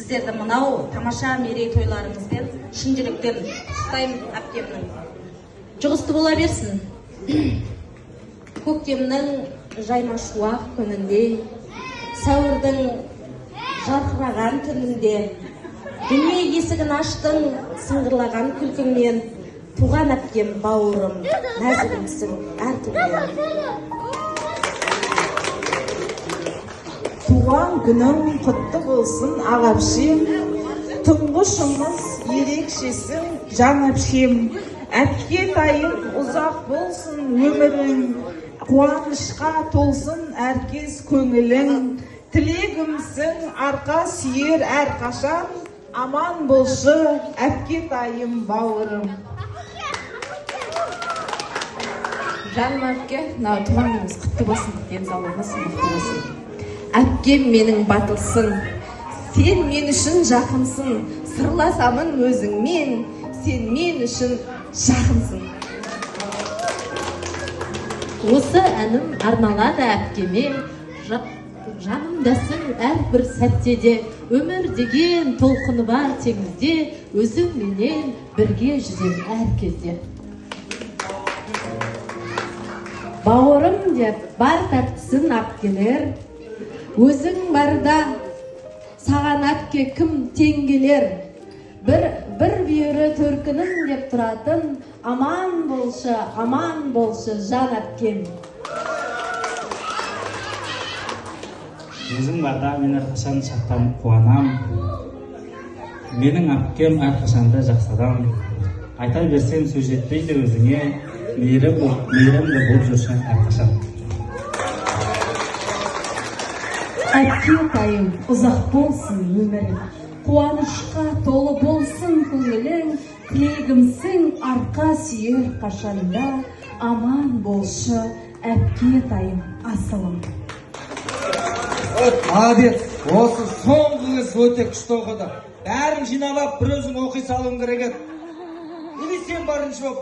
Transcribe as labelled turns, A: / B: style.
A: сіздерді мынау тамаша мерейтойларыңызбен шын жүректен құттықтаймын. Әпкемнің жұғысты бола берсін. Көктемнің жайма шуақ күнінде, сәуірдің жарқыраған түнінде, дүние есігін аштың сыңғырлаған күлкіңмен, туған әпкем бауырым, нәзігімсің әр түрмен.
B: Туған күнің құтты болсын ағапшем, тұңғышымыз ерекшесің жан әпшем. Әпке тайым ұзақ болсын өмірің, қуанышқа толсын әркез көңілің. Тілегімсің арқа сүйер әрқашан, аман болшы әпке тайым бауырым.
C: Жаным әпке, туған күніңіз құтты болсын, денсаулығыңыз мықты болсын. Әпкем менің батылсың, сен мен үшін жақынсың, сырласамын өзіңмен, сен мен үшін жақынсың.
D: Осы әнім арналады әпкеме, жанымдасың әрбір сәттеде, өмір деген толқыны бар теңізде, өзіңменен бірге жүзем әр кезде. Бауырым деп бар тәттісін әпкелер, өзің барда саған әпке кім теңгелер. Бір бүйірі төркінім деп тұратын, аман болшы жан әпкем.
E: Өзің барда мен әрқашан шаттанып қуанам. Менің әпкем әрқашанда жақсы адам. Айта берсем сөз жетпейді өзіңе, мейірімді болып жүрсің әрқашан.
D: Әпке тайым ұзақ болсын өмірің, қуанышқа толы болсын көңілің, тілегімсің арқа сүйер қашанда, аман болшы әпке тайым асылым.
F: Молодец, осы соңғы қыз өте күшті оқыды. Бәрін жинап алып, бір өзің оқи салуың керек еді. Или сен барыншы болып